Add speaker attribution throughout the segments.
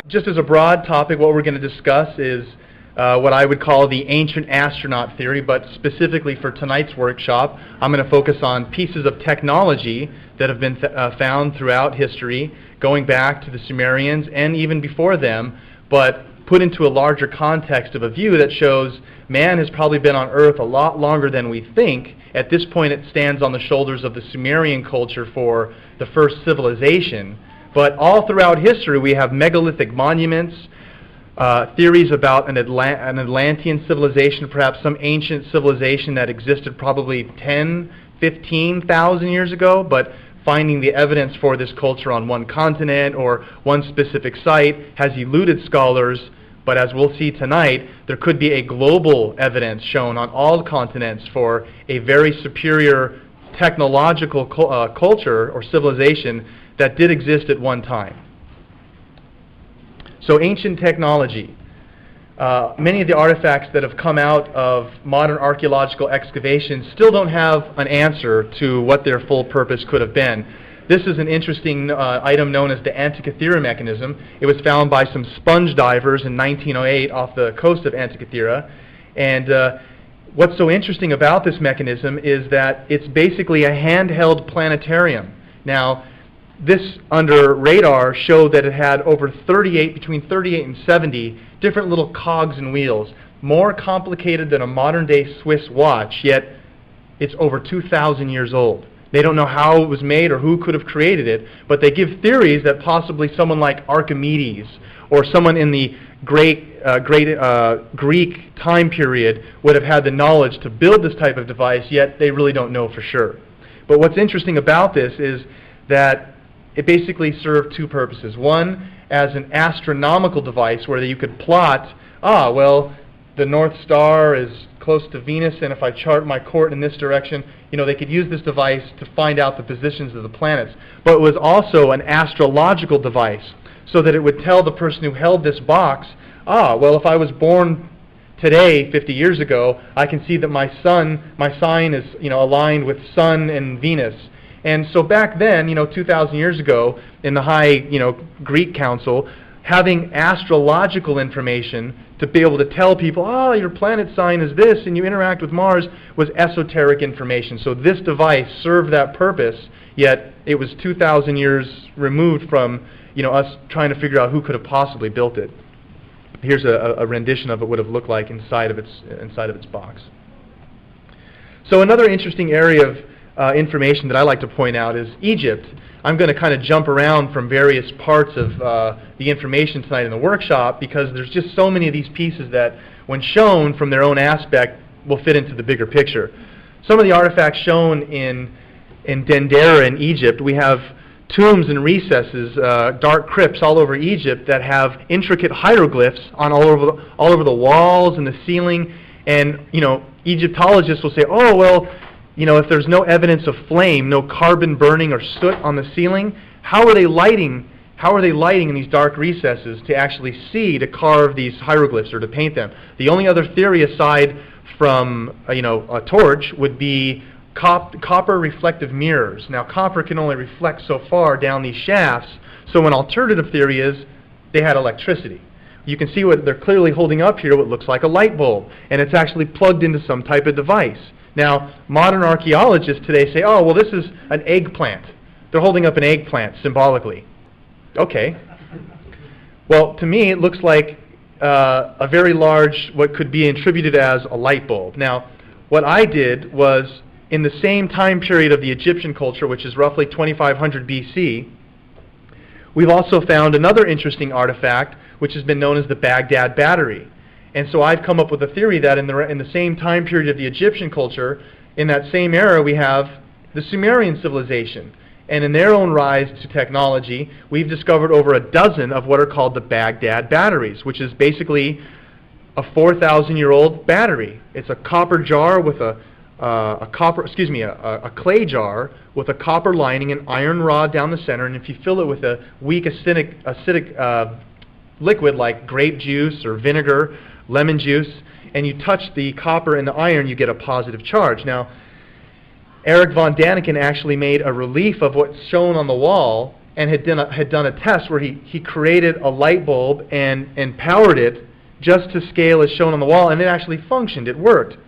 Speaker 1: just as a broad topic, what we're going to discuss is what I would call the ancient astronaut theory, but specifically for tonight's workshop, I'm going to focus on pieces of technology that have been found throughout history, going back to the Sumerians and even before them, but put into a larger context of a view that shows man has probably been on Earth a lot longer than we think. At this point, it stands on the shoulders of the Sumerian culture for the first civilization. But all throughout history, we have megalithic monuments, theories about an Atlantean civilization, perhaps some ancient civilization that existed probably 10, 15,000 years ago, but finding the evidence for this culture on one continent or one specific site has eluded scholars. But as we'll see tonight, there could be a global evidence shown on all continents for a very superior technological culture or civilization that did exist at one time. So ancient technology. Many of the artifacts that have come out of modern archaeological excavations still don't have an answer to what their full purpose could have been. This is an interesting item known as the Antikythera mechanism. It was found by some sponge divers in 1908 off the coast of Antikythera. And what's so interesting about this mechanism is that it's basically a handheld planetarium. Now, this under radar showed that it had over between 38 and 70 different little cogs and wheels, more complicated than a modern-day Swiss watch, yet it's over 2,000 years old. They don't know how it was made or who could have created it, but they give theories that possibly someone like Archimedes or someone in the great Greek time period would have had the knowledge to build this type of device, yet they really don't know for sure. But what's interesting about this is that it basically served two purposes. One, as an astronomical device where you could plot, well, the North Star is close to Venus, and if I chart my court in this direction, they could use this device to find out the positions of the planets. But it was also an astrological device, so that it would tell the person who held this box, well, if I was born today, 50 years ago, I can see that my sign is, aligned with Sun and Venus. And so back then, 2,000 years ago, in the high, Greek council, having astrological information to be able to tell people, your planet sign is this, and you interact with Mars, was esoteric information. So this device served that purpose, yet it was 2,000 years removed from, us trying to figure out who could have possibly built it. Here's a rendition of it would have looked like inside of its box. So another interesting area of information that I like to point out is Egypt. I'm going to kind of jump around from various parts of the information tonight in the workshop because there's just so many of these pieces that, when shown from their own aspect, will fit into the bigger picture. Some of the artifacts shown in Dendera in Egypt, we have tombs and recesses, dark crypts all over Egypt that have intricate hieroglyphs on all over the walls and the ceiling. And Egyptologists will say, if there's no evidence of flame, no carbon burning or soot on the ceiling, how are they lighting in these dark recesses to actually to carve these hieroglyphs or to paint them? The only other theory aside from a torch would be copper reflective mirrors. Now, copper can only reflect so far down these shafts, so an alternative theory is they had electricity. You can see what they're clearly holding up here, what looks like a light bulb, and it's actually plugged into some type of device. Now, modern archaeologists today say, this is an eggplant. They're holding up an eggplant symbolically. Okay. Well, to me, it looks like a very large, what could be attributed as a light bulb. Now, what I did was, in the same time period of the Egyptian culture, which is roughly 2500 BC, we've also found another interesting artifact, which has been known as the Baghdad Battery. And so I've come up with a theory that in the same time period of the Egyptian culture, in that same era, we have the Sumerian civilization. And in their own rise to technology, we've discovered over a dozen of what are called the Baghdad batteries, which is basically a 4,000-year-old battery. It's a copper jar with a clay jar with a copper lining and iron rod down the center. And if you fill it with a weak acidic liquid like grape juice or vinegar, lemon juice, and you touch the copper and the iron, you get a positive charge. Now, Eric von Daniken actually made a relief of what's shown on the wall, and had done a test where he created a light bulb and powered it just to scale as shown on the wall, and it actually functioned. It worked.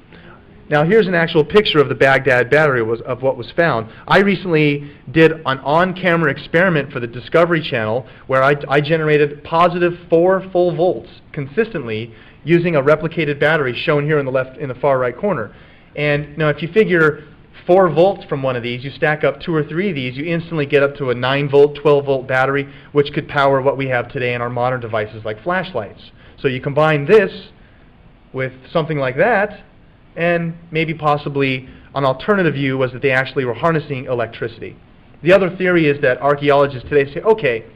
Speaker 1: Now here's an actual picture of the Baghdad battery of what was found. I recently did an on-camera experiment for the Discovery Channel where I generated positive 4 full volts consistently using a replicated battery shown here in the far right corner. And now if you figure 4 volts from one of these, you stack up 2 or 3 of these, you instantly get up to a 9 volt, 12 volt battery, which could power what we have today in our modern devices like flashlights. So you combine this with something like that, and maybe possibly an alternative view was that they actually were harnessing electricity. The other theory is that archaeologists today say, okay,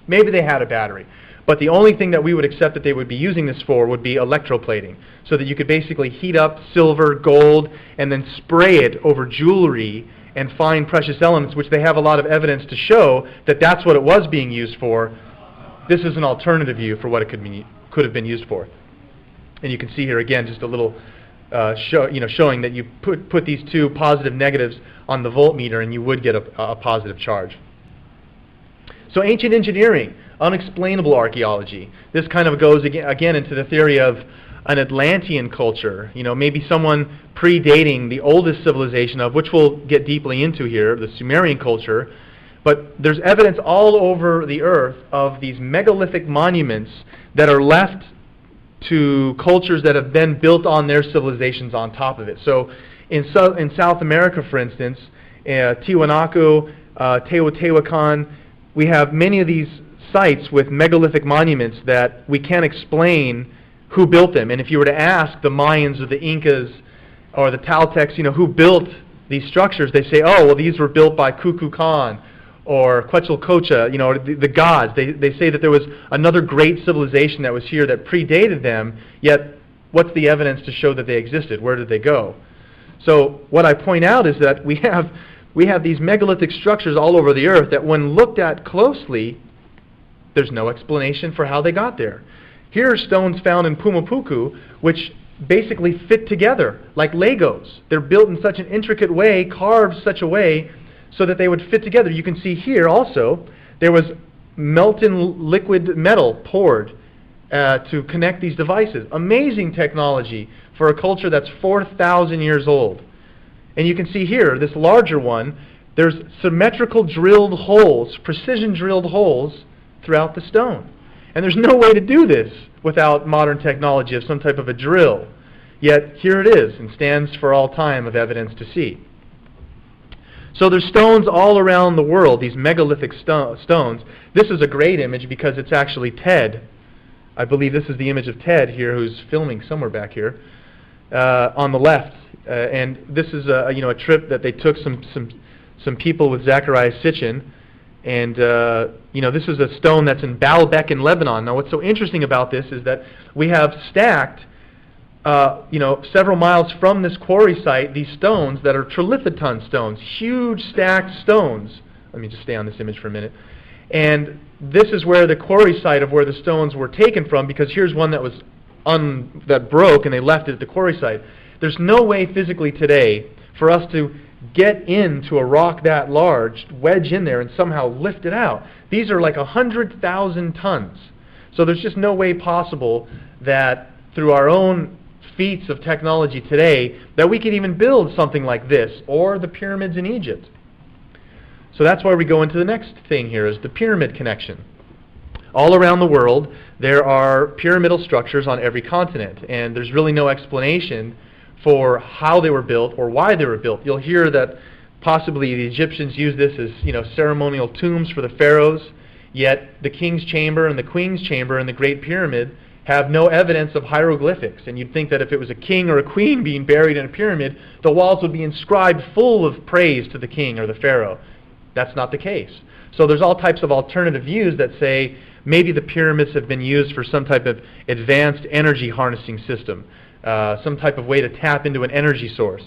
Speaker 1: maybe they had a battery, but the only thing that we would accept that they would be using this for would be electroplating, so that you could basically heat up silver, gold, and then spray it over jewelry and find precious elements, which they have a lot of evidence to show that that's what it was being used for. This is an alternative view for what it could have been used for. And you can see here again just a little showing that you put these 2 positive negatives on the voltmeter and you would get a positive charge. So ancient engineering, unexplainable archaeology. This kind of goes again into the theory of an Atlantean culture, maybe someone predating the oldest civilization of which we'll get deeply into here, the Sumerian culture. But there's evidence all over the earth of these megalithic monuments that are left to cultures that have then built on their civilizations on top of it. So in South America, for instance, Tiwanaku, Teotihuacan, we have many of these sites with megalithic monuments that we can't explain who built them. And if you were to ask the Mayans or the Incas or the Toltecs, who built these structures, they say, oh, well, these were built by Kukulkan or Quetzalcoatl, the gods. They say that there was another great civilization that was here that predated them, yet what's the evidence to show that they existed? Where did they go? So what I point out is that we have these megalithic structures all over the earth that when looked at closely, there's no explanation for how they got there. Here are stones found in Pumapuku which basically fit together like Legos. They're built in such an intricate way, carved such a way so that they would fit together. You can see here also there was molten liquid metal poured to connect these devices. Amazing technology for a culture that's 4,000 years old. And you can see here, this larger one, there's symmetrical drilled holes, precision drilled holes throughout the stone. And there's no way to do this without modern technology of some type of a drill. Yet here it is and stands for all time of evidence to see. So there's stones all around the world, these megalithic stones. This is a great image because it's actually Ted. I believe this is the image of Ted here, who's filming somewhere back here on the left. And this is a trip that they took some people with Zachariah Sitchin. And this is a stone that's in Baalbek in Lebanon. Now what's so interesting about this is that we have stacked several miles from this quarry site, these stones that are trilithiton stones, huge stacked stones. Let me just stay on this image for a minute. And this is where the quarry site of where the stones were taken from, because here's one that was that broke and they left it at the quarry site. There's no way physically today for us to get into a rock that large, wedge in there, and somehow lift it out. These are like 100,000 tons. So there's just no way possible that through our own feats of technology today that we could even build something like this or the pyramids in Egypt. So that's why we go into the next thing here, is the pyramid connection. All around the world there are pyramidal structures on every continent, and there's really no explanation for how they were built or why they were built. You'll hear that possibly the Egyptians used this as ceremonial tombs for the pharaohs, yet the king's chamber and the queen's chamber in the Great Pyramid have no evidence of hieroglyphics. And you'd think that if it was a king or a queen being buried in a pyramid, the walls would be inscribed full of praise to the king or the pharaoh. That's not the case. So there's all types of alternative views that say maybe the pyramids have been used for some type of advanced energy harnessing system. Some type of way to tap into an energy source.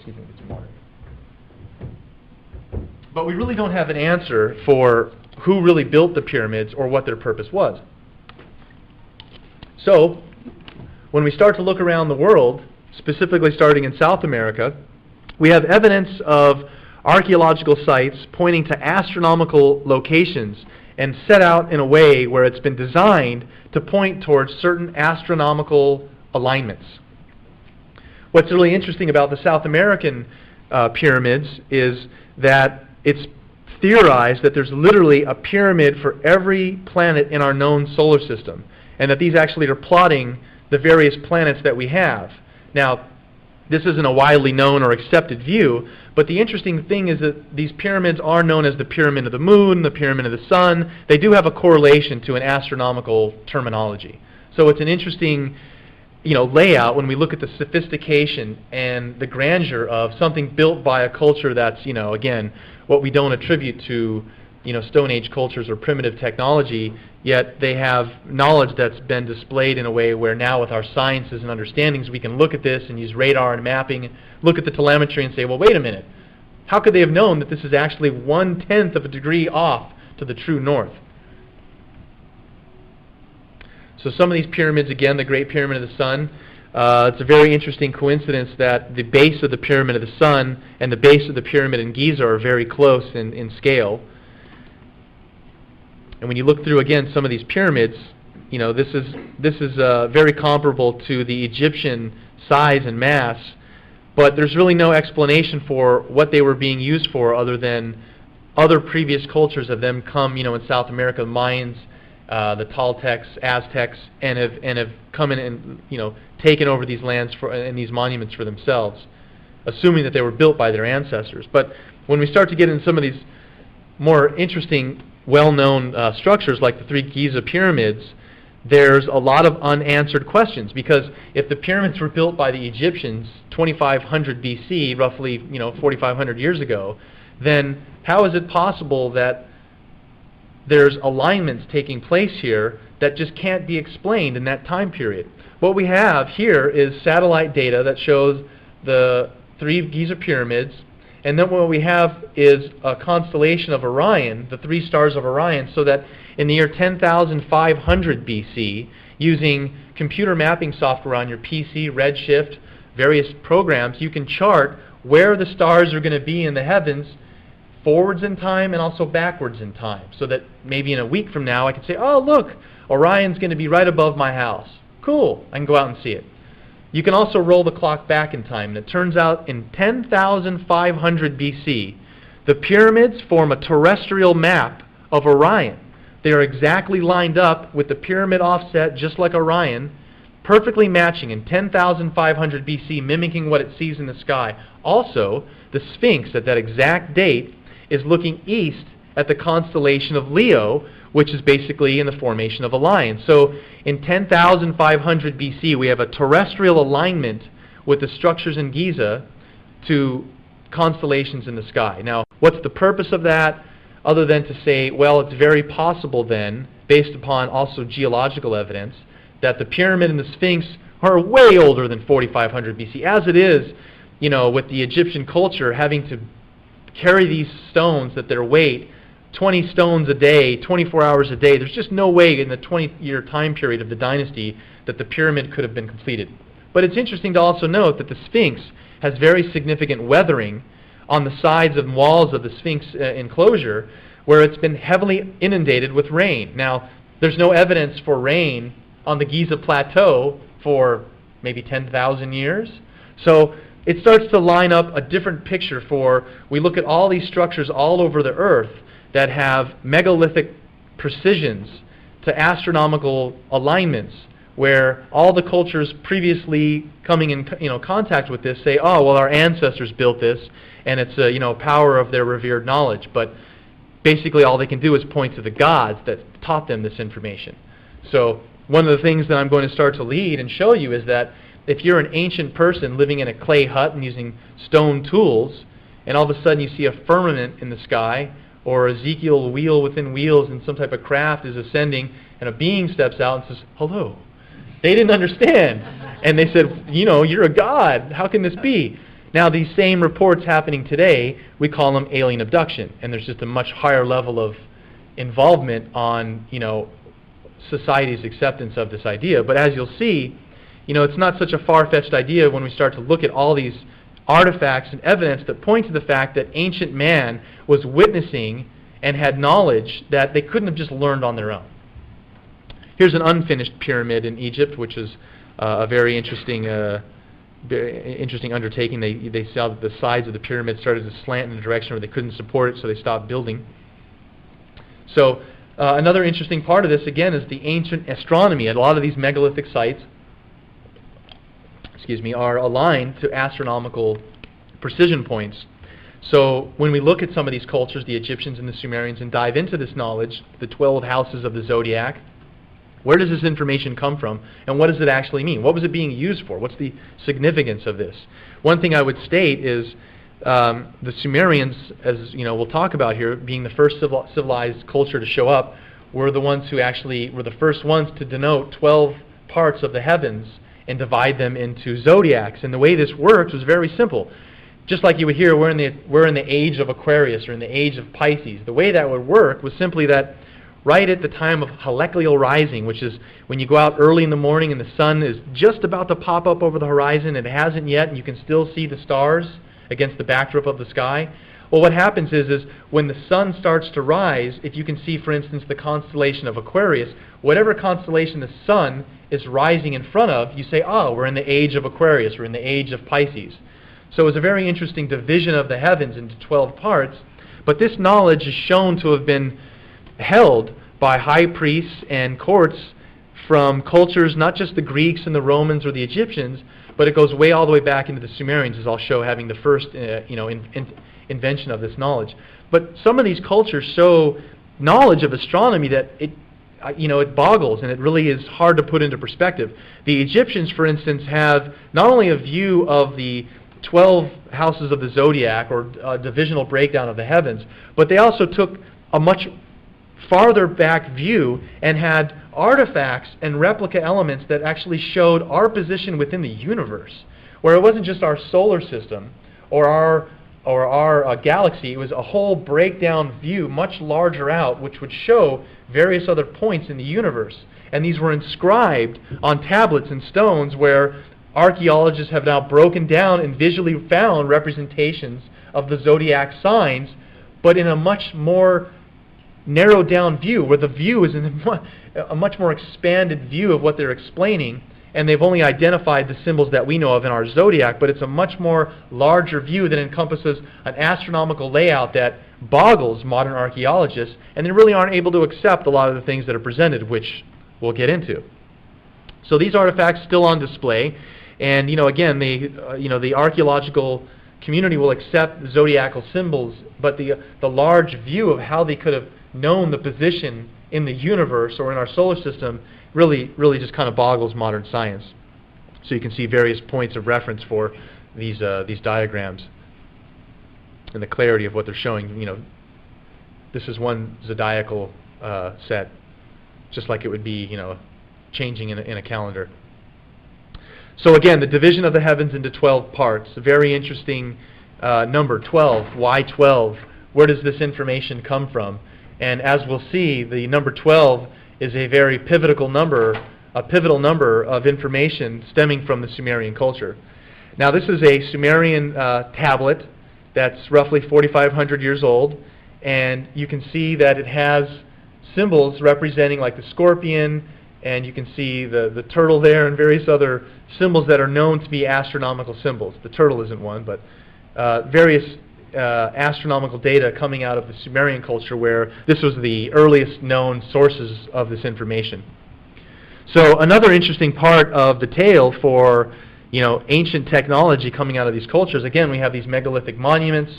Speaker 1: But we really don't have an answer for who really built the pyramids or what their purpose was. So, when we start to look around the world, specifically starting in South America, we have evidence of archaeological sites pointing to astronomical locations and set out in a way where it's been designed to point towards certain astronomical alignments. What's really interesting about the South American pyramids is that it's theorized that there's literally a pyramid for every planet in our known solar system, and that these actually are plotting the various planets that we have. Now, this isn't a widely known or accepted view, but the interesting thing is that these pyramids are known as the Pyramid of the Moon, the Pyramid of the Sun. They do have a correlation to an astronomical terminology. So it's an interesting layout when we look at the sophistication and the grandeur of something built by a culture that's, again, what we don't attribute to, Stone Age cultures or primitive technology, yet they have knowledge that's been displayed in a way where now with our sciences and understandings we can look at this and use radar and mapping, look at the telemetry and say, well, wait a minute, how could they have known that this is actually 1/10 of a degree off to the true north? So some of these pyramids, again, the Great Pyramid of the Sun, it's a very interesting coincidence that the base of the Pyramid of the Sun and the base of the pyramid in Giza are very close in scale. And when you look through, again, some of these pyramids, this is very comparable to the Egyptian size and mass, but there's really no explanation for what they were being used for other than other previous cultures of them come, in South America, Mayans, the Toltecs, Aztecs, and have come in and taken over these lands and these monuments for themselves, assuming that they were built by their ancestors. But when we start to get into some of these more interesting, well-known structures like the 3 Giza pyramids, there's a lot of unanswered questions, because if the pyramids were built by the Egyptians 2500 BC, roughly 4500 years ago, then how is it possible that there's alignments taking place here that just can't be explained in that time period? What we have here is satellite data that shows the 3 Giza pyramids, and then what we have is a constellation of Orion, the 3 stars of Orion, so that in the year 10,500 BC, using computer mapping software on your PC, Redshift, various programs, you can chart where the stars are going to be in the heavens forwards in time and also backwards in time, so that maybe in a week from now I can say, oh look, Orion's going to be right above my house. Cool, I can go out and see it. You can also roll the clock back in time, and it turns out in 10,500 BC, the pyramids form a terrestrial map of Orion. They are exactly lined up with the pyramid offset, just like Orion, perfectly matching in 10,500 BC, mimicking what it sees in the sky. Also, the Sphinx at that exact date is looking east at the constellation of Leo, which is basically in the formation of a lion. So in 10,500 BC, we have a terrestrial alignment with the structures in Giza to constellations in the sky. Now, what's the purpose of that, other than to say, well, it's very possible then, based upon also geological evidence, that the pyramid and the Sphinx are way older than 4,500 BC, as it is, with the Egyptian culture having to carry these stones at their weight, 20 stones a day, 24 hours a day. There's just no way in the 20-year time period of the dynasty that the pyramid could have been completed. But it's interesting to also note that the Sphinx has very significant weathering on the sides and walls of the Sphinx enclosure, where it's been heavily inundated with rain. Now, there's no evidence for rain on the Giza Plateau for maybe 10,000 years. So it starts to line up a different picture for, we look at all these structures all over the earth that have megalithic precisions to astronomical alignments, where all the cultures previously coming in contact with this say, oh, well, our ancestors built this, and it's a power of their revered knowledge. But basically all they can do is point to the gods that taught them this information. So one of the things that I'm going to start to lead and show you is that if you're an ancient person living in a clay hut and using stone tools, and all of a sudden you see a firmament in the sky, or Ezekiel wheel within wheels and some type of craft is ascending, and a being steps out and says, hello. They didn't understand. And they said, you're a god. How can this be? Now, these same reports happening today, we call them alien abduction. And there's just a much higher level of involvement on, society's acceptance of this idea. But as you'll see, it's not such a far-fetched idea when we start to look at all these artifacts and evidence that point to the fact that ancient man was witnessing and had knowledge that they couldn't have just learned on their own. Here's an unfinished pyramid in Egypt, which is a very interesting undertaking. They saw that the sides of the pyramid started to slant in a direction where they couldn't support it, so they stopped building. So another interesting part of this, again, is the ancient astronomy. A lot of these megalithic sites are aligned to astronomical precision points. So when we look at some of these cultures, the Egyptians and the Sumerians, and dive into this knowledge, the 12 houses of the zodiac, where does this information come from, and what does it actually mean? What was it being used for? What's the significance of this? One thing I would state is the Sumerians, as we'll talk about here, being the first civilized culture to show up, were the ones who actually were the first ones to denote 12 parts of the heavens and divide them into zodiacs. And the way this works was very simple. Just like you would hear, we're in the age of Aquarius or in the age of Pisces. The way that would work was simply that right at the time of heliochal rising, which is when you go out early in the morning and the sun is just about to pop up over the horizon, it hasn't yet, and you can still see the stars against the backdrop of the sky. Well, what happens is when the sun starts to rise, if you can see, for instance, the constellation of Aquarius, whatever constellation the sun is rising in front of, you say, oh, we're in the age of Aquarius, we're in the age of Pisces. So it's a very interesting division of the heavens into 12 parts, but this knowledge is shown to have been held by high priests and courts from cultures, not just the Greeks and the Romans or the Egyptians, but it goes way all the way back into the Sumerians, as I'll show, having the first invention of this knowledge. But some of these cultures show knowledge of astronomy that it boggles, and it really is hard to put into perspective. The Egyptians, for instance, have not only a view of the 12 houses of the zodiac, or a divisional breakdown of the heavens, but they also took a much farther back view and had artifacts and replica elements that actually showed our position within the universe, where it wasn't just our solar system or our galaxy. It was a whole breakdown view, much larger out, which would show various other points in the universe. And these were inscribed on tablets and stones, where archaeologists have now broken down and visually found representations of the zodiac signs, but in a much more narrowed down view, where the view is in a much more expanded view of what they're explaining, and they've only identified the symbols that we know of in our zodiac, but it's a much more larger view that encompasses an astronomical layout that boggles modern archaeologists, and they really aren't able to accept a lot of the things that are presented, which we'll get into. So these artifacts still on display, and again, the archaeological community will accept zodiacal symbols, but the large view of how they could have known the position in the universe or in our solar system really just kind of boggles modern science. So you can see various points of reference for these diagrams and the clarity of what they're showing. This is one zodiacal set, just like it would be changing in a calendar. So again, the division of the heavens into 12 parts, a very interesting number, 12. Why 12? Where does this information come from? And as we'll see, the number 12 is a very pivotal number of information stemming from the Sumerian culture. Now, this is a Sumerian tablet that's roughly 4,500 years old, and you can see that it has symbols representing like the scorpion, and you can see the turtle there and various other symbols that are known to be astronomical symbols. The turtle isn't one, but various astronomical data coming out of the Sumerian culture, where this was the earliest known sources of this information. So another interesting part of the tale for ancient technology coming out of these cultures, again, we have these megalithic monuments,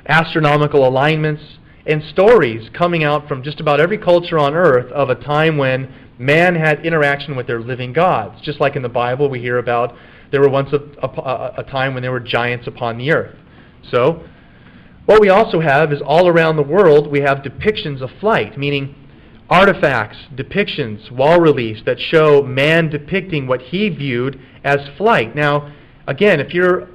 Speaker 1: astronomical alignments, and stories coming out from just about every culture on Earth of a time when man had interaction with their living gods. Just like in the Bible, we hear about there were once a time when there were giants upon the earth. So what we also have is all around the world we have depictions of flight, meaning artifacts, depictions, wall reliefs that show man depicting what he viewed as flight. Now, again, if you're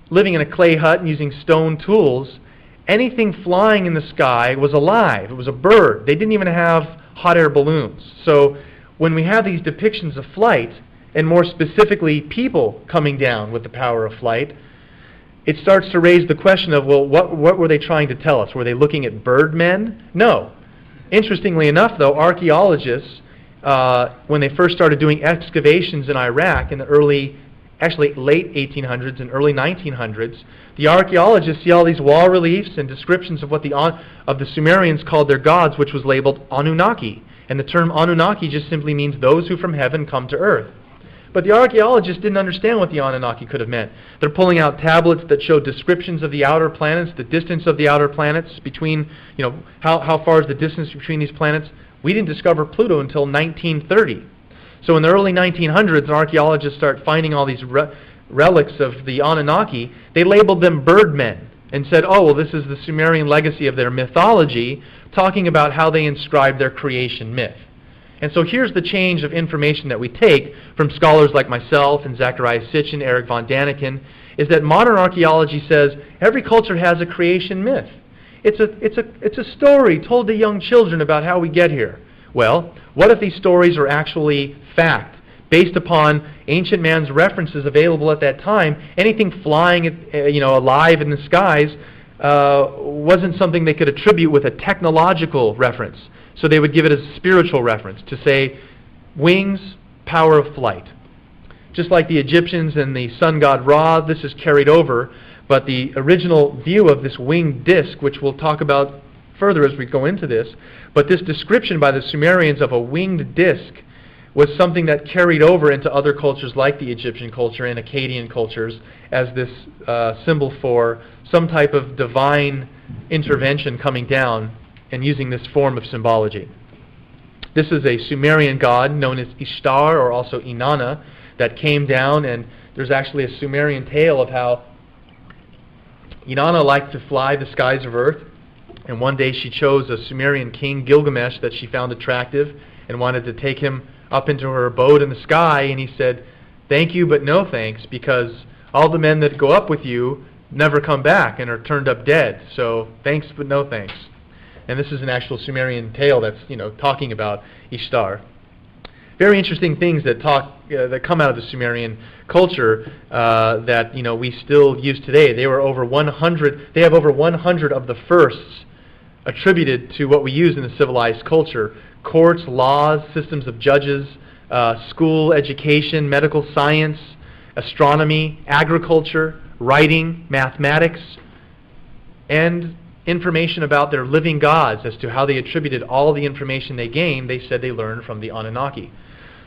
Speaker 1: living in a clay hut and using stone tools, anything flying in the sky was alive. It was a bird. They didn't even have hot air balloons. So when we have these depictions of flight, and more specifically people coming down with the power of flight, it starts to raise the question of, well, what were they trying to tell us? Were they looking at birdmen? No. Interestingly enough, though, archaeologists, when they first started doing excavations in Iraq in the late 1800s and early 1900s, the archaeologists see all these wall reliefs and descriptions of what the Sumerians called their gods, which was labeled Anunnaki. And the term Anunnaki just simply means those who from heaven come to earth. But the archaeologists didn't understand what the Anunnaki could have meant. They're pulling out tablets that show descriptions of the outer planets, the distance of the outer planets between, how far is the distance between these planets. We didn't discover Pluto until 1930. So in the early 1900s, archaeologists start finding all these relics of the Anunnaki. They labeled them birdmen and said, oh, well, this is the Sumerian legacy of their mythology, talking about how they inscribed their creation myth. And so here's the change of information that we take from scholars like myself and Zacharias Sitchin, Eric von Daniken, is that modern archaeology says every culture has a creation myth. It's a story told to young children about how we get here. Well, what if these stories are actually fact, based upon ancient man's references available at that time? Anything flying, alive in the skies wasn't something they could attribute with a technological reference. So they would give it as a spiritual reference to say, wings, power of flight. Just like the Egyptians and the sun god Ra, this is carried over, but the original view of this winged disc, which we'll talk about further as we go into this, but this description by the Sumerians of a winged disc was something that carried over into other cultures like the Egyptian culture and Akkadian cultures as this symbol for some type of divine intervention coming down and using this form of symbology. This is a Sumerian god known as Ishtar, or also Inanna, that came down, and there's actually a Sumerian tale of how Inanna liked to fly the skies of earth, and one day she chose a Sumerian king, Gilgamesh, that she found attractive and wanted to take him up into her abode in the sky, and he said, "Thank you, but no thanks, because all the men that go up with you never come back and are turned up dead, so thanks, but no thanks." And this is an actual Sumerian tale that's, talking about Ishtar. Very interesting things that come out of the Sumerian culture that we still use today. They have over 100 of the firsts attributed to what we use in the civilized culture: courts, laws, systems of judges, school education, medical science, astronomy, agriculture, writing, mathematics, and information about their living gods as to how they attributed all the information they gained. They said they learned from the Anunnaki.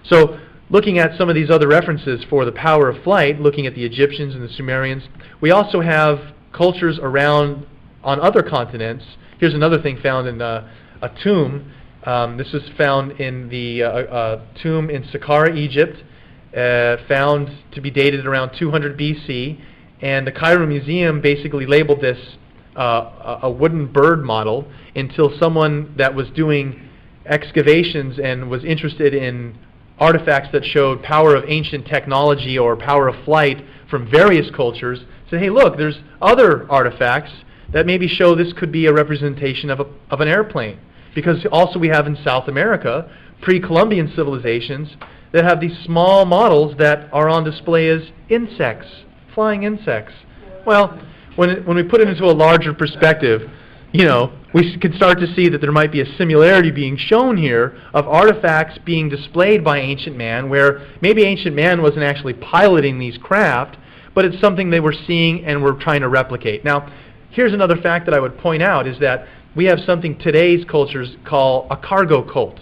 Speaker 1: So looking at some of these other references for the power of flight, looking at the Egyptians and the Sumerians, we also have cultures around on other continents. Here's another thing found in a tomb. This was found in the tomb in Saqqara, Egypt, found to be dated around 200 BC. And the Cairo Museum basically labeled this a wooden bird model until someone that was doing excavations and was interested in artifacts that showed power of ancient technology or power of flight from various cultures said, hey, look, there's other artifacts that maybe show this could be a representation of an airplane. Because also we have in South America pre-Columbian civilizations that have these small models that are on display as insects, flying insects. Well, when we put it into a larger perspective, we could start to see that there might be a similarity being shown here of artifacts being displayed by ancient man, where maybe ancient man wasn't actually piloting these craft, but it's something they were seeing and were trying to replicate. Now, here's another fact that I would point out, is that we have something today's cultures call a cargo cult.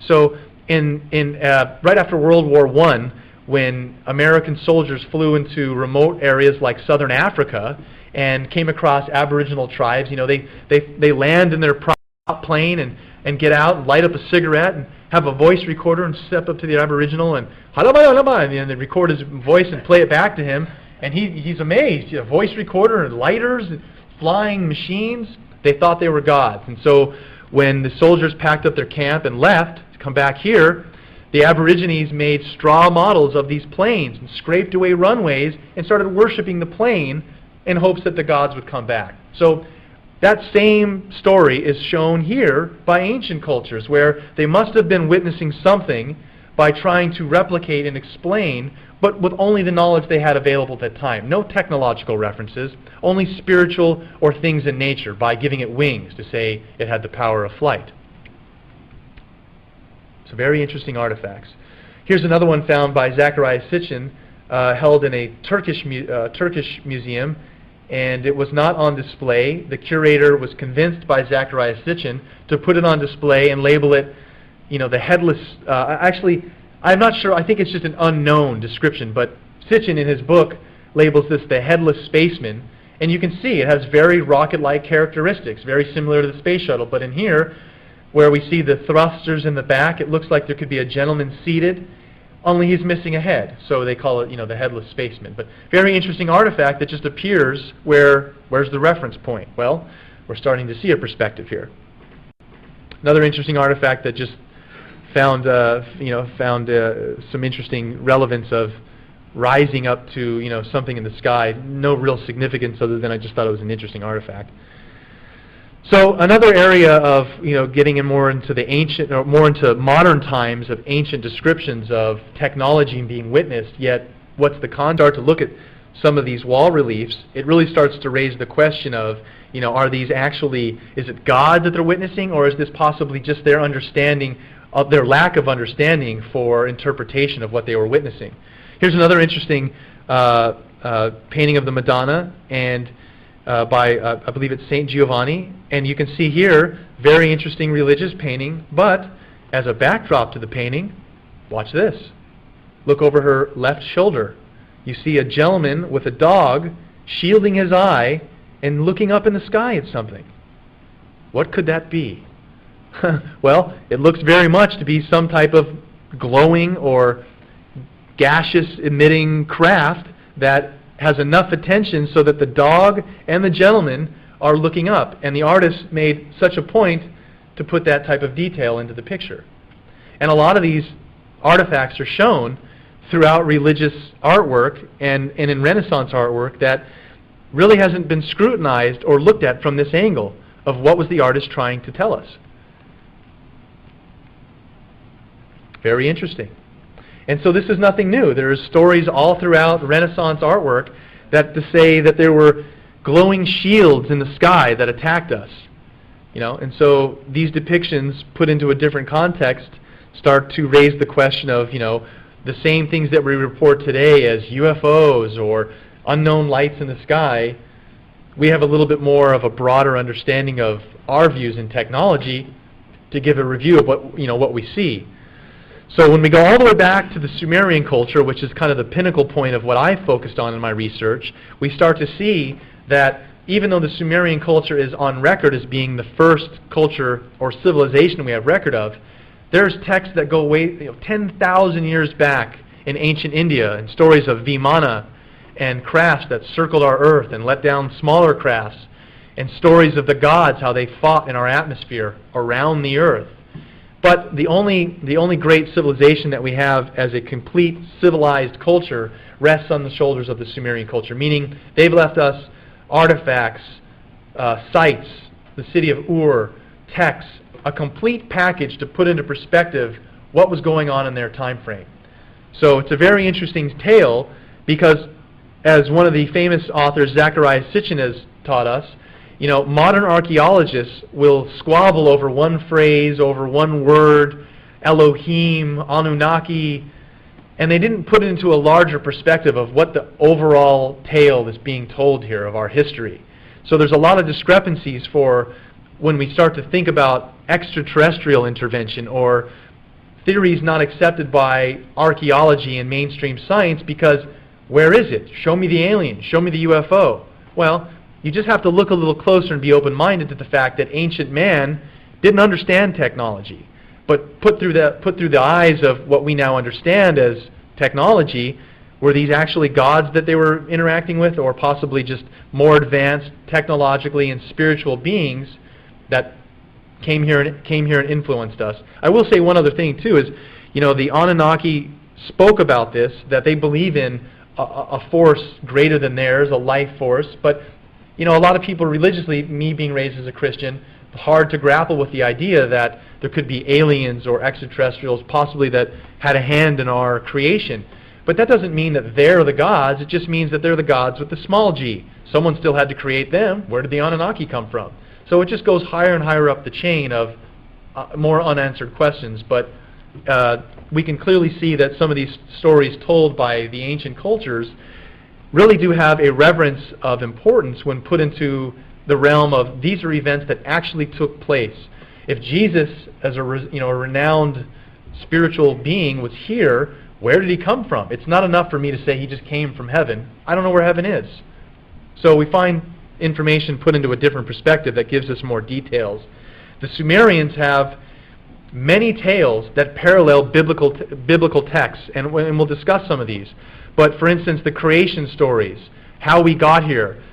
Speaker 1: So right after World War I, when American soldiers flew into remote areas like southern Africa and came across Aboriginal tribes, they land in their prop plane and get out and light up a cigarette and have a voice recorder and step up to the Aboriginal and they record his voice and play it back to him, and he's amazed. A voice recorder and lighters and flying machines. They thought they were gods. And so when the soldiers packed up their camp and left to come back here, the Aborigines made straw models of these planes and scraped away runways and started worshiping the plane in hopes that the gods would come back. So that same story is shown here by ancient cultures, where they must have been witnessing something by trying to replicate and explain, but with only the knowledge they had available at that time. No technological references, only spiritual or things in nature, by giving it wings to say it had the power of flight. So very interesting artifacts. Here's another one found by Zacharias Sitchin, held in a Turkish museum, and it was not on display. The curator was convinced by Zacharias Sitchin to put it on display and label it, the headless. Actually, I'm not sure. I think it's just an unknown description, but Sitchin in his book labels this the headless spaceman, and you can see it has very rocket-like characteristics, very similar to the space shuttle. But in here, where we see the thrusters in the back, it looks like there could be a gentleman seated, only he's missing a head. So they call it, the headless spaceman. But very interesting artifact that just appears where's the reference point? Well, we're starting to see a perspective here. Another interesting artifact that just found some interesting relevance of rising up to something in the sky. No real significance other than I just thought it was an interesting artifact. So another area of getting in more into the ancient, or more into modern times of ancient descriptions of technology being witnessed. Yet, what's the start to look at some of these wall reliefs? It really starts to raise the question of, are these actually? Is it God that they're witnessing, or is this possibly just their understanding of their lack of understanding for interpretation of what they were witnessing? Here's another interesting painting of the Madonna, and by, I believe it's St. Giovanni, and you can see here, very interesting religious painting, but as a backdrop to the painting, watch this. Look over her left shoulder. You see a gentleman with a dog shielding his eye and looking up in the sky at something. What could that be? Well, it looks very much to be some type of glowing or gaseous emitting craft that has enough attention so that the dog and the gentleman are looking up. And the artist made such a point to put that type of detail into the picture. And a lot of these artifacts are shown throughout religious artwork and in Renaissance artwork that really hasn't been scrutinized or looked at from this angle of what was the artist trying to tell us. Very interesting. And so this is nothing new. There are stories all throughout Renaissance artwork that to say that there were glowing shields in the sky that attacked us. And so these depictions put into a different context start to raise the question of, the same things that we report today as UFOs or unknown lights in the sky. We have a little bit more of a broader understanding of our views in technology to give a review of what we see. So when we go all the way back to the Sumerian culture, which is kind of the pinnacle point of what I focused on in my research, we start to see that even though the Sumerian culture is on record as being the first culture or civilization we have record of, there's texts that go way 10,000 years back in ancient India, and stories of Vimana and crafts that circled our Earth and let down smaller crafts, and stories of the gods, how they fought in our atmosphere around the Earth. But the only great civilization that we have as a complete civilized culture rests on the shoulders of the Sumerian culture, meaning they've left us artifacts, sites, the city of Ur, texts, a complete package to put into perspective what was going on in their time frame. So it's a very interesting tale because, as one of the famous authors, Zacharias Sitchin, has taught us, modern archaeologists will squabble over one phrase, over one word, Elohim, Anunnaki, and they didn't put it into a larger perspective of what the overall tale that's being told here of our history. So there's a lot of discrepancies for when we start to think about extraterrestrial intervention or theories not accepted by archaeology and mainstream science, because where is it? Show me the alien. Show me the UFO. Well, you just have to look a little closer and be open-minded to the fact that ancient man didn't understand technology. But put through the eyes of what we now understand as technology, were these actually gods that they were interacting with, or possibly just more advanced technologically and spiritual beings that came here and influenced us? I will say one other thing too is, the Anunnaki spoke about this, that they believe in a force greater than theirs, a life force, but a lot of people religiously, me being raised as a Christian, hard to grapple with the idea that there could be aliens or extraterrestrials possibly that had a hand in our creation. But that doesn't mean that they're the gods. It just means that they're the gods with the small g. Someone still had to create them. Where did the Anunnaki come from? So it just goes higher and higher up the chain of more unanswered questions. But we can clearly see that some of these stories told by the ancient cultures really do have a reverence of importance when put into the realm of these are events that actually took place. If Jesus, as a renowned spiritual being, was here, where did he come from? It's not enough for me to say he just came from heaven. I don't know where heaven is. So we find information put into a different perspective that gives us more details. The Sumerians have many tales that parallel biblical texts, and we'll discuss some of these. But for instance, the creation stories, how we got here.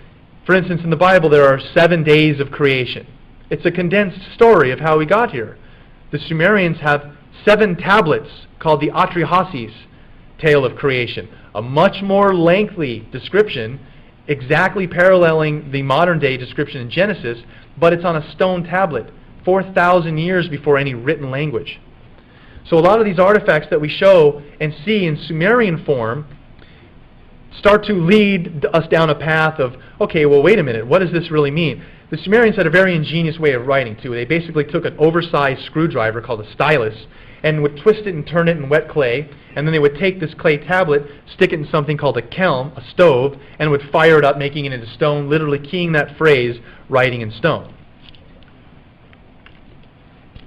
Speaker 1: For instance, in the Bible there are 7 days of creation. It's a condensed story of how we got here. The Sumerians have 7 tablets called the Atrahasis tale of creation, a much more lengthy description, exactly paralleling the modern day description in Genesis, but it's on a stone tablet, 4,000 years before any written language. So a lot of these artifacts that we show and see in Sumerian form start to lead us down a path of, okay, well, wait a minute, what does this really mean? The Sumerians had a very ingenious way of writing, too. They basically took an oversized screwdriver called a stylus and would twist it and turn it in wet clay, and then they would take this clay tablet, stick it in something called a kiln, a stove, and would fire it up, making it into stone, literally keying that phrase, writing in stone.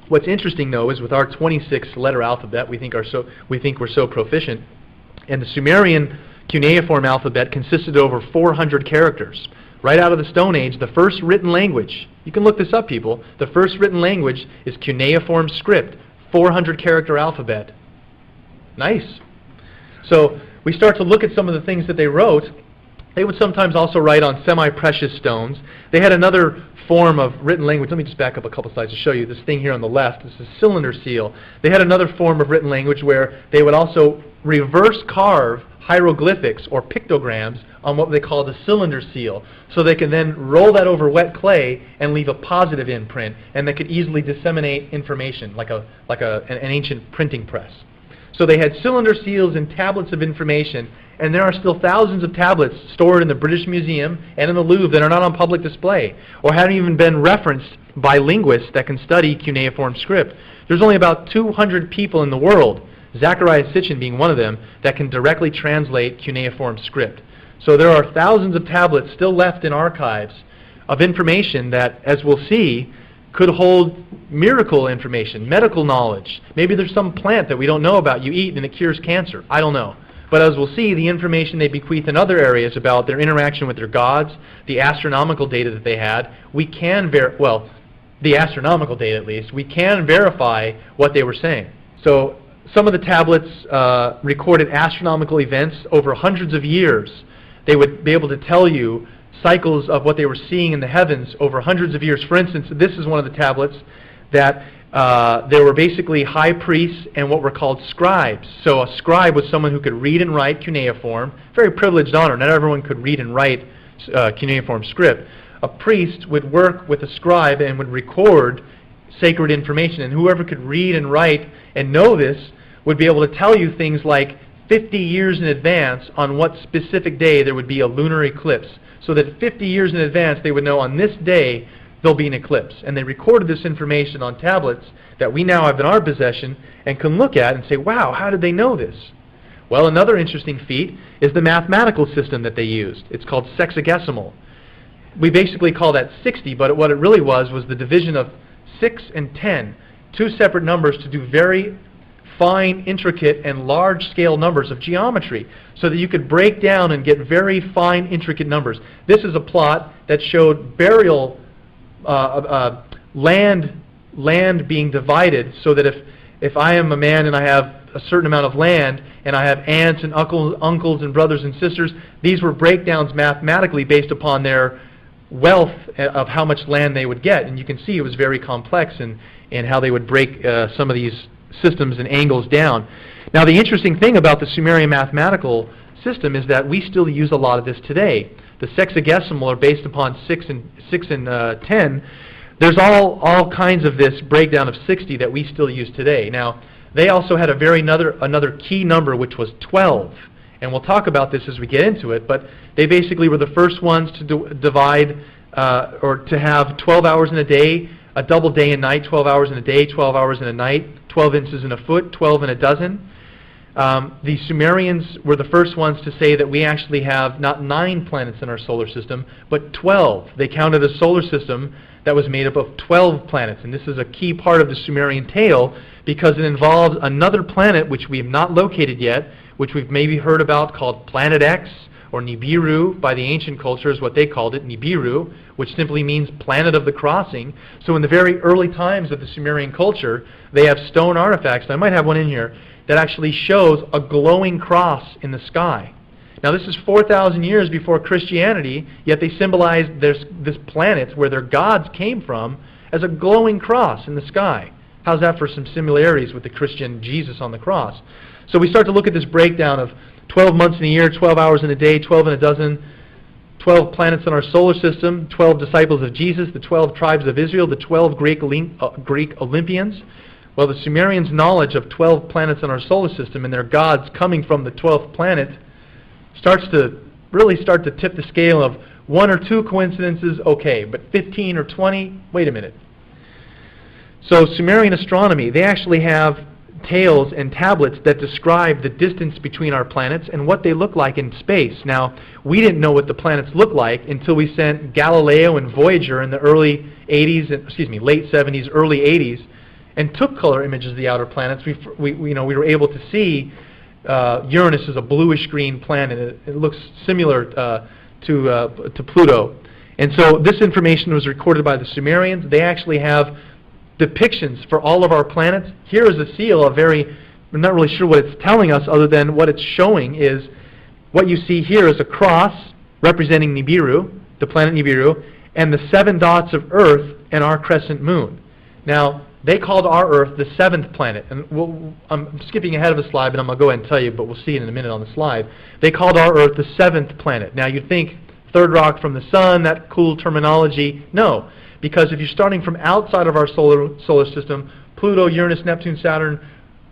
Speaker 1: What's interesting, though, is with our 26-letter alphabet, we think we're so proficient, and the Sumerian cuneiform alphabet consisted of over 400 characters. Right out of the Stone Age, the first written language, you can look this up, people, the first written language is cuneiform script, 400-character alphabet. Nice. So we start to look at some of the things that they wrote. They would sometimes also write on semi-precious stones. They had another form of written language. Let me just back up a couple slides to show you this thing here on the left. This is a cylinder seal. They had another form of written language where they would also reverse carve hieroglyphics or pictograms on what they call the cylinder seal. So they could then roll that over wet clay and leave a positive imprint, and they could easily disseminate information like an ancient printing press. So they had cylinder seals and tablets of information, and there are still thousands of tablets stored in the British Museum and in the Louvre that are not on public display or haven't even been referenced by linguists that can study cuneiform script. There's only about 200 people in the world, Zacharias Sitchin being one of them, that can directly translate cuneiform script. So there are thousands of tablets still left in archives of information that, as we'll see, could hold miracle information, medical knowledge. Maybe there's some plant that we don't know about you eat and it cures cancer. I don't know. But as we'll see, the information they bequeath in other areas about their interaction with their gods, the astronomical data that they had, we can the astronomical data at least, we can verify what they were saying. So some of the tablets recorded astronomical events over hundreds of years. They would be able to tell you cycles of what they were seeing in the heavens over hundreds of years. For instance, this is one of the tablets that there were basically high priests and what were called scribes. So a scribe was someone who could read and write cuneiform, very privileged honor. Not everyone could read and write cuneiform script. A priest would work with a scribe and would record sacred information, and whoever could read and write and know this would be able to tell you things like 50 years in advance on what specific day there would be a lunar eclipse, so that 50 years in advance they would know on this day there'll be an eclipse. And they recorded this information on tablets that we now have in our possession and can look at and say, wow, how did they know this? Well, another interesting feat is the mathematical system that they used. It's called sexagesimal. We basically call that 60, but what it really was the division of 6 and 10, two separate numbers to do very fine, intricate, and large-scale numbers of geometry so that you could break down and get very fine, intricate numbers. This is a plot that showed burial land being divided so that if I am a man and I have a certain amount of land and I have aunts and uncles and brothers and sisters, these were breakdowns mathematically based upon their wealth of how much land they would get. And you can see it was very complex in how they would break some of these systems and angles down. Now the interesting thing about the Sumerian mathematical system is that we still use a lot of this today. The sexagesimal are based upon 6 and 10. there's all kinds of this breakdown of 60 that we still use today. Now, they also had another key number, which was 12. And we'll talk about this as we get into it, but they basically were the first ones to divide or to have 12 hours in a day, a double day and night, 12 hours in a day, 12 hours in a night, 12 inches in a foot, 12 in a dozen. The Sumerians were the first ones to say that we actually have not 9 planets in our solar system, but 12. They counted a solar system that was made up of 12 planets, and this is a key part of the Sumerian tale because it involves another planet which we have not located yet, which we've maybe heard about, called Planet X, or Nibiru by the ancient culture is what they called it, Nibiru, which simply means planet of the crossing. So in the very early times of the Sumerian culture, they have stone artifacts, and I might have one in here, that actually shows a glowing cross in the sky. Now this is 4,000 years before Christianity, yet they symbolize this planet where their gods came from as a glowing cross in the sky. How's that for some similarities with the Christian Jesus on the cross? So we start to look at this breakdown of 12 months in a year, 12 hours in a day, 12 in a dozen, 12 planets in our solar system, 12 disciples of Jesus, the 12 tribes of Israel, the 12 Greek Olympians. Well, the Sumerians' knowledge of 12 planets in our solar system and their gods coming from the 12th planet starts to really tip the scale of 1 or 2 coincidences, okay, but 15 or 20, wait a minute. So Sumerian astronomy, they actually have tales and tablets that describe the distance between our planets and what they look like in space. Now, we didn't know what the planets looked like until we sent Galileo and Voyager in the late 70s, early 80s, and took color images of the outer planets. We were able to see Uranus is a bluish-green planet. It looks similar to Pluto. And so this information was recorded by the Sumerians. They actually have depictions for all of our planets. Here is a seal, I'm not really sure what it's telling us other than what it's showing is what you see here is a cross representing Nibiru, the planet Nibiru, and the 7 dots of Earth and our crescent moon. Now, they called our Earth the 7th planet. And I'm skipping ahead of a slide, but I'm going to go ahead and tell you, but we'll see it in a minute on the slide. They called our Earth the 7th planet. Now, you'd think third rock from the sun, that cool terminology. No. Because if you're starting from outside of our solar system, Pluto, Uranus, Neptune, Saturn,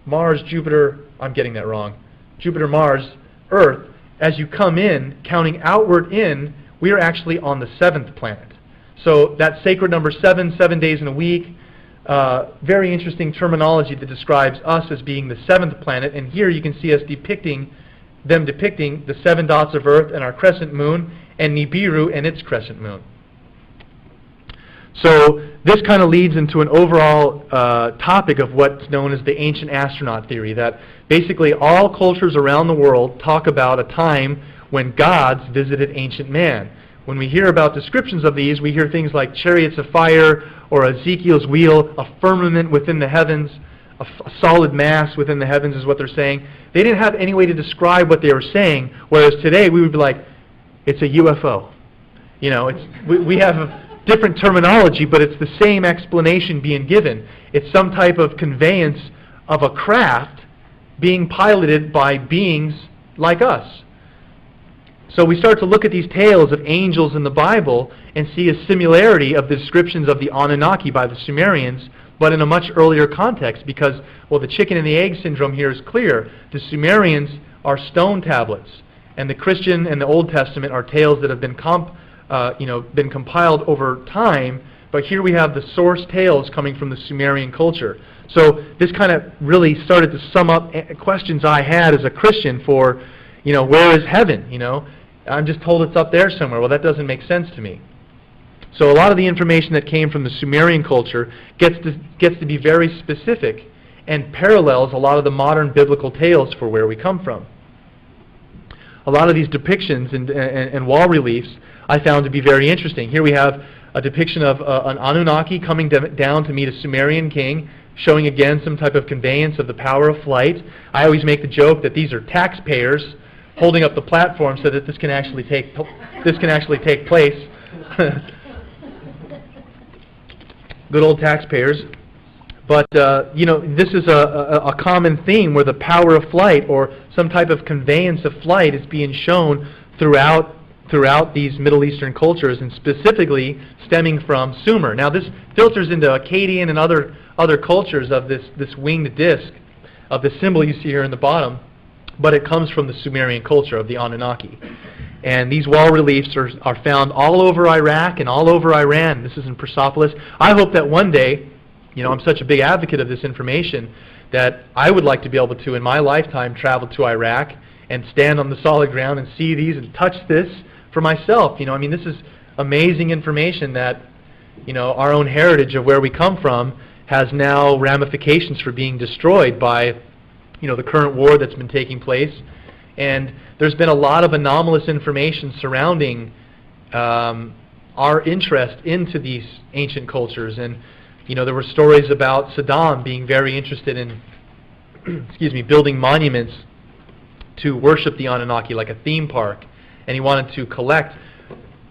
Speaker 1: Mars, Jupiter, I'm getting that wrong, Jupiter, Mars, Earth, as you come in, counting outward in, we are actually on the 7th planet. So that sacred number 7, 7 days in a week, very interesting terminology that describes us as being the 7th planet, and here you can see us depicting the 7 dots of Earth and our crescent moon, and Nibiru and its crescent moon. So this kind of leads into an overall topic of what's known as the ancient astronaut theory, that basically all cultures around the world talk about a time when gods visited ancient man. When we hear about descriptions of these, we hear things like chariots of fire or Ezekiel's wheel, a firmament within the heavens, a solid mass within the heavens is what they're saying. They didn't have any way to describe what they were saying, whereas today we would be like, it's a UFO. You know, we have a different terminology, but it's the same explanation being given. It's some type of conveyance of a craft being piloted by beings like us. So we start to look at these tales of angels in the Bible and see a similarity of the descriptions of the Anunnaki by the Sumerians, but in a much earlier context because, well, the chicken and the egg syndrome here is clear. The Sumerians are stone tablets, and the Christian and the Old Testament are tales that have been been compiled over time, but here we have the source tales coming from the Sumerian culture. So this kind of really started to sum up questions I had as a Christian for, where is heaven? I'm just told it's up there somewhere. Well, that doesn't make sense to me. So a lot of the information that came from the Sumerian culture gets to be very specific and parallels a lot of the modern biblical tales for where we come from. A lot of these depictions and wall reliefs I found to be very interesting. Here we have a depiction of an Anunnaki coming down to meet a Sumerian king, showing again some type of conveyance of the power of flight. I always make the joke that these are taxpayers holding up the platform so that this can actually take place. Good old taxpayers. But this is a common theme where the power of flight or some type of conveyance of flight is being shown throughout throughout these Middle Eastern cultures, and specifically stemming from Sumer. Now this filters into Akkadian and other cultures of this winged disc of the symbol you see here in the bottom, but it comes from the Sumerian culture of the Anunnaki. And these wall reliefs are found all over Iraq and all over Iran. This is in Persepolis. I hope that one day, I'm such a big advocate of this information, that I would like to be able to, in my lifetime, travel to Iraq and stand on the solid ground and see these and touch this for myself. This is amazing information that, our own heritage of where we come from has now ramifications for being destroyed by, the current war that's been taking place. And there's been a lot of anomalous information surrounding our interest into these ancient cultures. And, there were stories about Saddam being very interested in, building monuments to worship the Anunnaki, like a theme park. And he wanted to collect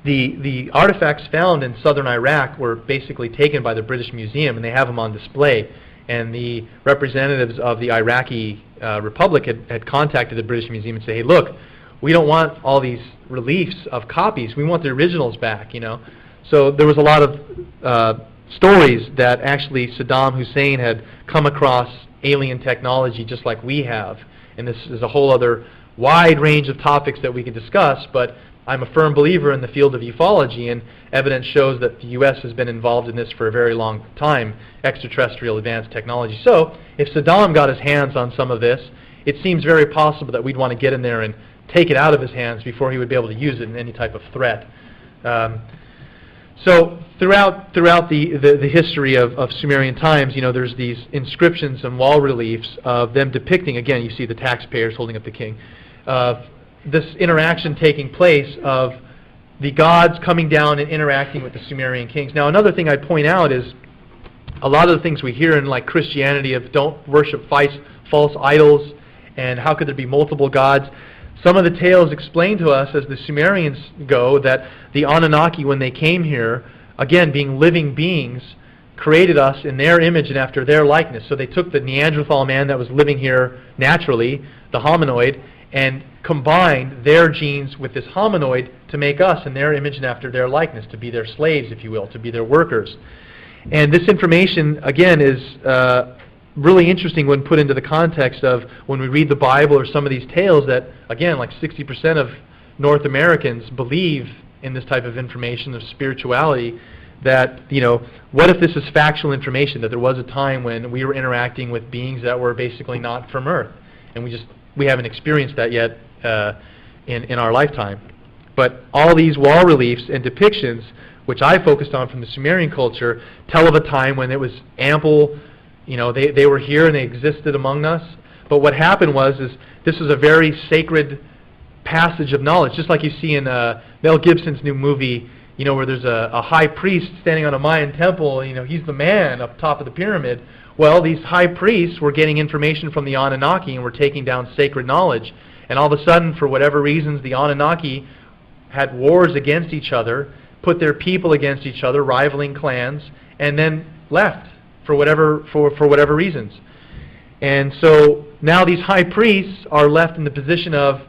Speaker 1: the artifacts found in southern Iraq were basically taken by the British Museum, and they have them on display. And the representatives of the Iraqi Republic had contacted the British Museum and said, hey, look, we don't want all these reliefs of copies. We want the originals back, So there was a lot of stories that actually Saddam Hussein had come across alien technology just like we have. And this is a whole other wide range of topics that we can discuss, but I'm a firm believer in the field of ufology, and evidence shows that the U.S. has been involved in this for a very long time, extraterrestrial advanced technology. So if Saddam got his hands on some of this, it seems very possible that we'd want to get in there and take it out of his hands before he would be able to use it in any type of threat. So throughout the history of Sumerian times, there's these inscriptions and wall reliefs of them depicting, again, you see the taxpayers holding up the king, this interaction taking place of the gods coming down and interacting with the Sumerian kings. Now, another thing I'd point out is a lot of the things we hear in like Christianity of don't worship false idols, and how could there be multiple gods. Some of the tales explain to us as the Sumerians go that the Anunnaki, when they came here, again being living beings, created us in their image and after their likeness. So they took the Neanderthal man that was living here naturally, the hominoid, and combined their genes with this hominoid to make us in their image and after their likeness, to be their slaves, if you will, to be their workers. And this information, again, is really interesting when put into the context of when we read the Bible or some of these tales that, again, like 60% of North Americans believe in this type of information of spirituality, that, what if this is factual information, that there was a time when we were interacting with beings that were basically not from Earth, and we haven't experienced that yet in our lifetime. But all these wall reliefs and depictions, which I focused on from the Sumerian culture, tell of a time when it was ample, they were here and they existed among us. But what happened was this was a very sacred passage of knowledge, just like you see in Mel Gibson's new movie, where there's a high priest standing on a Mayan temple, he's the man up top of the pyramid. Well, these high priests were getting information from the Anunnaki and were taking down sacred knowledge. And all of a sudden, for whatever reasons, the Anunnaki had wars against each other, put their people against each other, rivaling clans, and then left for whatever reasons. And so now these high priests are left in the position of,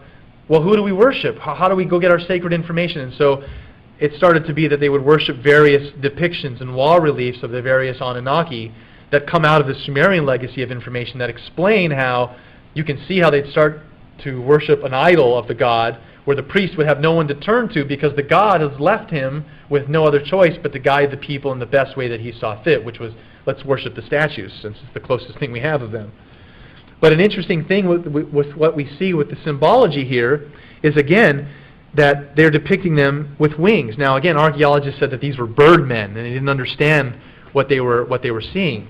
Speaker 1: well, who do we worship? How do we go get our sacred information? And so it started to be that they would worship various depictions and wall reliefs of the various Anunnaki that come out of the Sumerian legacy of information that explain how you can see how they'd start to worship an idol of the god, where the priest would have no one to turn to because the god has left him with no other choice but to guide the people in the best way that he saw fit, which was, let's worship the statues, since it's the closest thing we have of them. But an interesting thing with what we see with the symbology here is, again, that they're depicting them with wings. Now, again, archaeologists said that these were birdmen, and they didn't understand what they were seeing.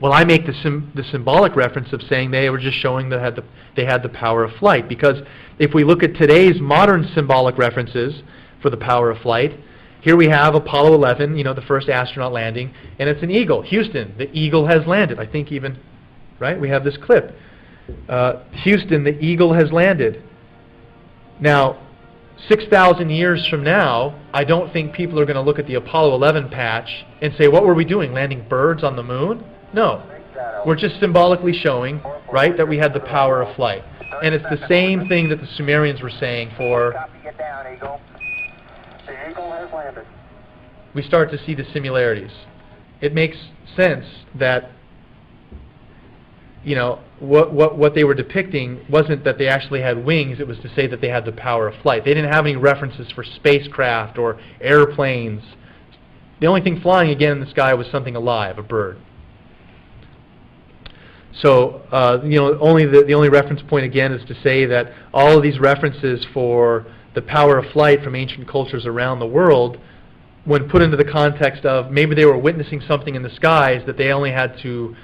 Speaker 1: Well, I make the symbolic reference of saying they were just showing that they had the power of flight, because if we look at today's modern symbolic references for the power of flight, here we have Apollo 11, the first astronaut landing, and it's an eagle. Houston, the eagle has landed. I think even, right, we have this clip. Houston, the eagle has landed. Now, 6,000 years from now, I don't think people are going to look at the Apollo 11 patch and say, what were we doing, landing birds on the moon? No. We're just symbolically showing, right, that we had the power of flight. and it's the same thing that the Sumerians were saying for...
Speaker 2: Copy, get down, Eagle. The Eagle has landed.
Speaker 1: We start to see the similarities. It makes sense that, you know, what they were depicting wasn't that they actually had wings, it was to say that they had the power of flight. They didn't have any references for spacecraft or airplanes. The only thing flying again in the sky was something alive, a bird. So, you know, the only reference point again is to say that all of these references for the power of flight from ancient cultures around the world, when put into the context of maybe they were witnessing something in the skies that they only had to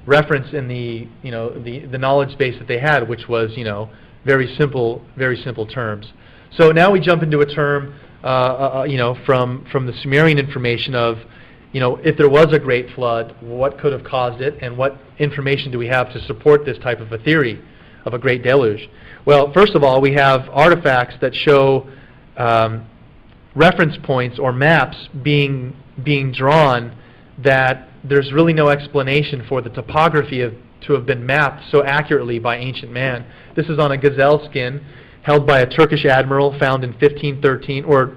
Speaker 1: reference in the, you know, the knowledge base that they had, which was, you know, very simple terms. So now we jump into a term, you know, from the Sumerian information of, you know, if there was a great flood, what could have caused it, and what information do we have to support this type of a theory of a great deluge? Well, first of all, we have artifacts that show reference points or maps being drawn that there's really no explanation for the topography to have been mapped so accurately by ancient man. This is on a gazelle skin held by a Turkish admiral found in 1513, or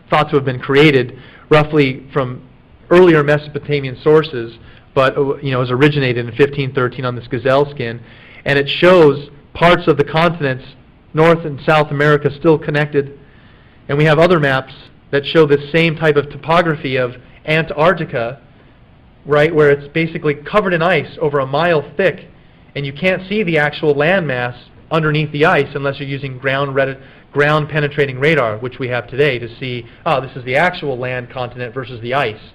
Speaker 1: thought to have been created roughly from earlier Mesopotamian sources, but, you know, it was originated in 1513 on this gazelle skin, and it shows parts of the continents, North and South America, still connected. And we have other maps that show this same type of topography of Antarctica, right, where it's basically covered in ice over a mile thick, and you can't see the actual landmass underneath the ice unless you're using ground-penetrating radar, which we have today, to see, oh, this is the actual land continent versus the ice.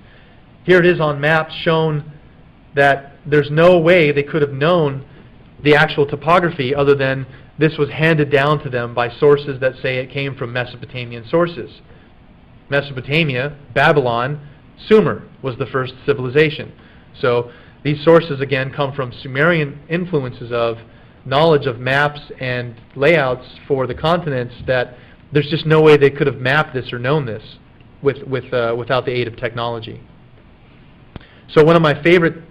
Speaker 1: Here it is on maps shown that there's no way they could have known the actual topography other than this was handed down to them by sources that say it came from Mesopotamian sources. Mesopotamia, Babylon, Sumer was the first civilization. So these sources again come from Sumerian influences of knowledge of maps and layouts for the continents that there's just no way they could have mapped this or known this without the aid of technology. So one of my favorite